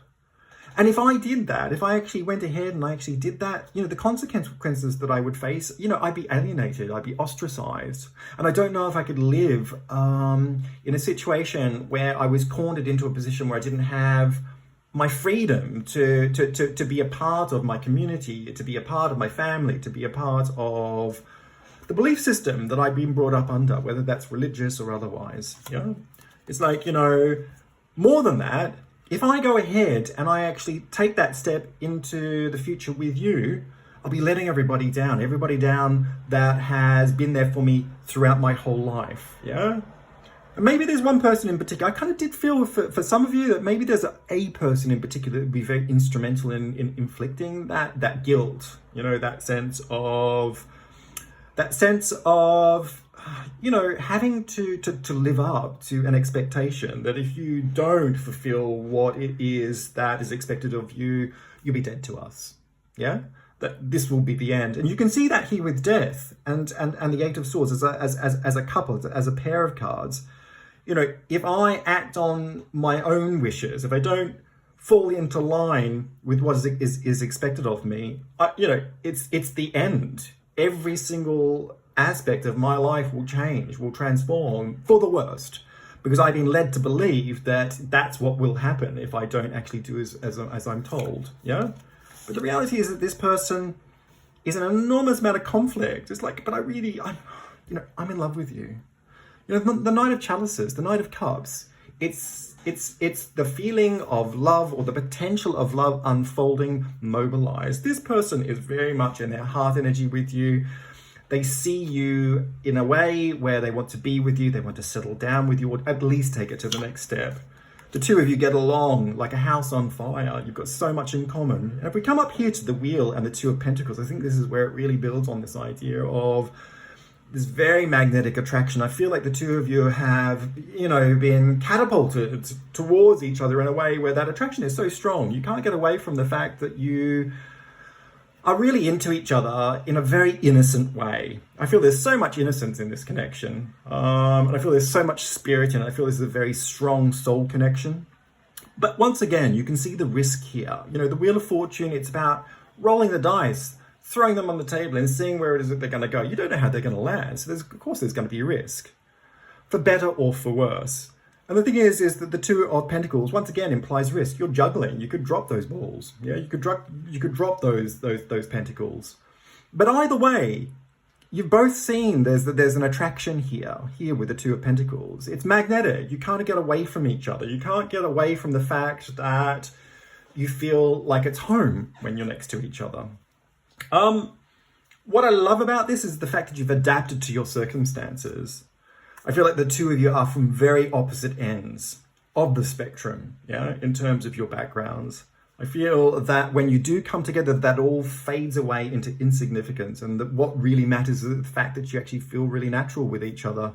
And if I did that, if I actually went ahead and I actually did that, you know, the consequences that I would face, you know, I'd be alienated, I'd be ostracized. And I don't know if I could live in a situation where I was cornered into a position where I didn't have my freedom to be a part of my community, to be a part of my family, to be a part of the belief system that I've been brought up under, whether that's religious or otherwise. You know, it's like, you know, more than that, if I go ahead and I actually take that step into the future with you, I'll be letting everybody down that has been there for me throughout my whole life. Yeah. And maybe there's one person in particular. I kind of did feel for some of you that maybe there's a person in particular that would be very instrumental in inflicting that guilt, you know, that sense of, you know, having to live up to an expectation that if you don't fulfill what it is that is expected of you, you'll be dead to us. Yeah? That this will be the end. And you can see that here with death and the Eight of Swords as a couple, as a pair of cards. You know, if I act on my own wishes, if I don't fall into line with what is expected of me, you know, it's the end. Every single aspect of my life will change, will transform for the worst, because I've been led to believe that that's what will happen if I don't actually do as I'm told. Yeah, but the reality is that this person is an enormous amount of conflict. It's like, but I'm in love with you. You know, the Knight of Chalices, the Knight of Cups. It's the feeling of love, or the potential of love unfolding, mobilized. This person is very much in their heart energy with you. They see you in a way where they want to be with you, they want to settle down with you, or at least take it to the next step. The two of you get along like a house on fire. You've got so much in common. And if we come up here to the Wheel and the Two of Pentacles, I think this is where it really builds on this idea of this very magnetic attraction. I feel like the two of you have, you know, been catapulted towards each other in a way where that attraction is so strong. You can't get away from the fact that you are really into each other in a very innocent way. I feel there's so much innocence in this connection. And I feel there's so much spirit in it. I feel this is a very strong soul connection. But once again, you can see the risk here. You know, the Wheel of Fortune, it's about rolling the dice, throwing them on the table and seeing where it is that they're going to go. You don't know how they're going to land. So of course there's going to be risk, for better or for worse. And the thing is that the Two of Pentacles, once again, implies risk. You're juggling. You could drop those balls. Yeah, you could drop those pentacles. But either way, you've both seen there's an attraction here with the Two of Pentacles. It's magnetic. You can't get away from each other. You can't get away from the fact that you feel like it's home when you're next to each other. What I love about this is the fact that you've adapted to your circumstances. I feel like the two of you are from very opposite ends of the spectrum, yeah, in terms of your backgrounds. I feel that when you do come together, that all fades away into insignificance, and that what really matters is the fact that you actually feel really natural with each other.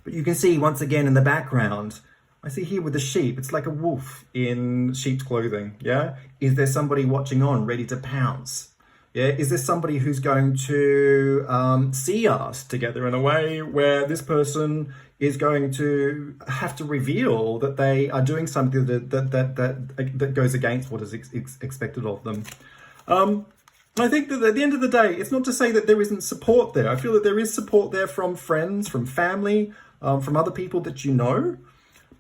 But you can see, once again, in the background, I see here with the sheep, it's like a wolf in sheep's clothing, yeah? Is there somebody watching on, ready to pounce? Yeah, is there somebody who's going to see us together in a way where this person is going to have to reveal that they are doing something that goes against what is expected of them? I think that at the end of the day, it's not to say that there isn't support there. I feel that there is support there from friends, from family, from other people that you know.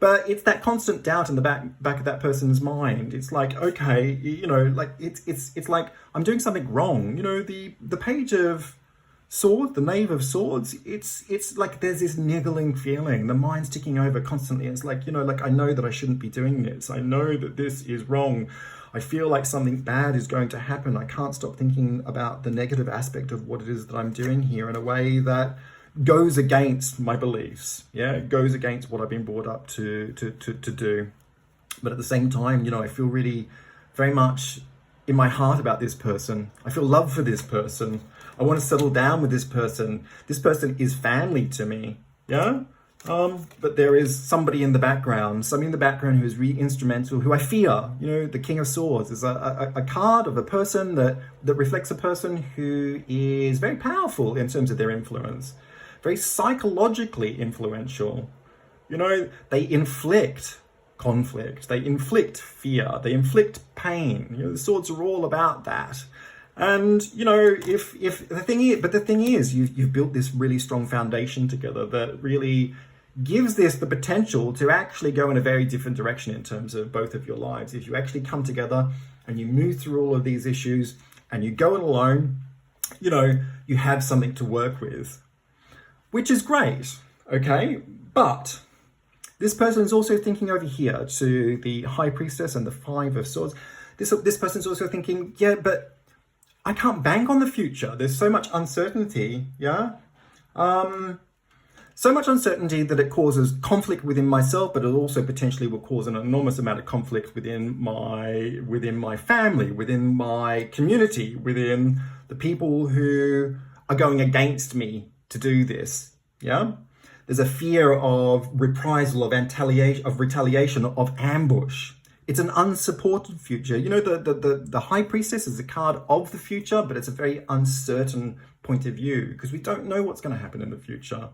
But it's that constant doubt in the back of that person's mind. It's like, okay, you know, like it's like I'm doing something wrong. You know, the Page of Swords, the Knave of Swords, it's like there's this niggling feeling. The mind's ticking over constantly. It's like, you know, like I know that I shouldn't be doing this. I know that this is wrong. I feel like something bad is going to happen. I can't stop thinking about the negative aspect of what it is that I'm doing here in a way that goes against my beliefs. Yeah, it goes against what I've been brought up to do. But at the same time, you know, I feel really very much in my heart about this person. I feel love for this person. I want to settle down with this person. This person is family to me. Yeah. But there is somebody in the background, who is really instrumental, who I fear. You know, the King of Swords is a card of a person that reflects a person who is very powerful in terms of their influence, very psychologically influential. You know, they inflict conflict, they inflict fear, they inflict pain. You know, the swords are all about that. And, you know, if the thing is, you've built this really strong foundation together that really gives this the potential to actually go in a very different direction in terms of both of your lives. If you actually come together and you move through all of these issues and you go it alone, you know, you have something to work with, which is great, okay? But this person is also thinking over here to the High Priestess and the Five of Swords. This person's also thinking, yeah, but I can't bank on the future. There's so much uncertainty, yeah? So much uncertainty that it causes conflict within myself, but it also potentially will cause an enormous amount of conflict within my family, within my community, within the people who are going against me to do this, yeah? There's a fear of reprisal, of retaliation, of ambush. It's an unsupported future. You know, the High Priestess is a card of the future, but it's a very uncertain point of view because we don't know what's going to happen in the future.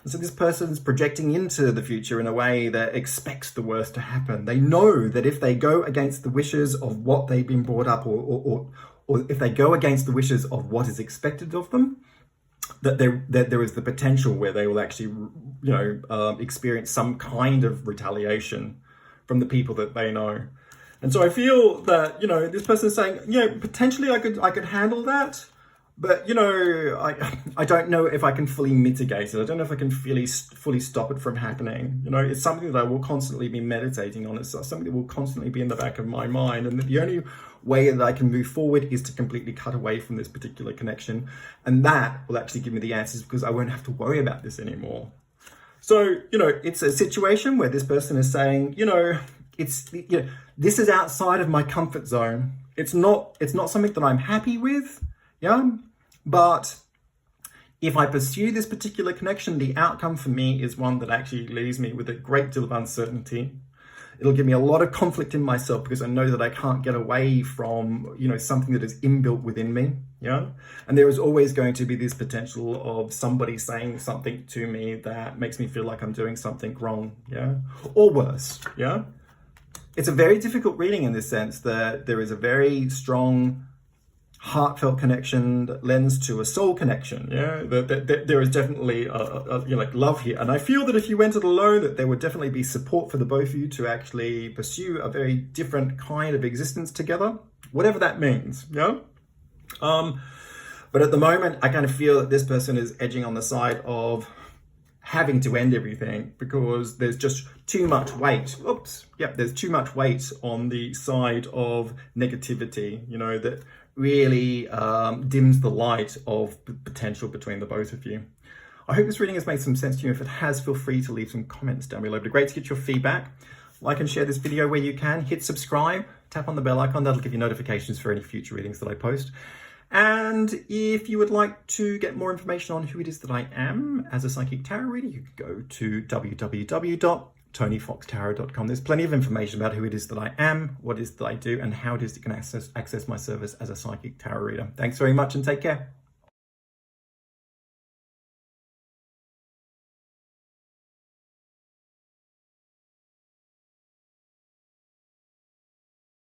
And so this person's projecting into the future in a way that expects the worst to happen. They know that if they go against the wishes of what they've been brought up, or if they go against the wishes of what is expected of them, that there is the potential where they will actually, you know, experience some kind of retaliation from the people that they know. And so I feel that, you know, this person is saying, you know, potentially I could handle that, but, you know, I don't know if I can fully mitigate it. I don't know if I can fully stop it from happening. You know, it's something that I will constantly be meditating on. It's something that will constantly be in the back of my mind. And the only way that I can move forward is to completely cut away from this particular connection. And that will actually give me the answers because I won't have to worry about this anymore. So, you know, it's a situation where this person is saying, you know, this is outside of my comfort zone. It's not something that I'm happy with. Yeah. But if I pursue this particular connection, the outcome for me is one that actually leaves me with a great deal of uncertainty. It'll give me a lot of conflict in myself because I know that I can't get away from, you know, something that is inbuilt within me. Yeah. And there is always going to be this potential of somebody saying something to me that makes me feel like I'm doing something wrong. Yeah. Or worse. Yeah. It's a very difficult reading in this sense that there is a very strong heartfelt connection that lends to a soul connection. Yeah, there is definitely you know, like love here, and I feel that if you went it alone, that there would definitely be support for the both of you to actually pursue a very different kind of existence together, whatever that means. Yeah. But at the moment, I kind of feel that this person is edging on the side of having to end everything because there's just too much weight. There's too much weight on the side of negativity, you know, that really dims the light of potential between the both of you. I hope this reading has made some sense to you. If it has, feel free to leave some comments down below. It'd be great to get your feedback. Like and share this video where you can. Hit subscribe, tap on the bell icon. That'll give you notifications for any future readings that I post. And if you would like to get more information on who it is that I am as a psychic tarot reader, you can go to www.tonyfoxtarot.com. There's plenty of information about who it is that I am, what it is that I do, and how it is that you can access my service as a psychic tarot reader. Thanks very much and take care.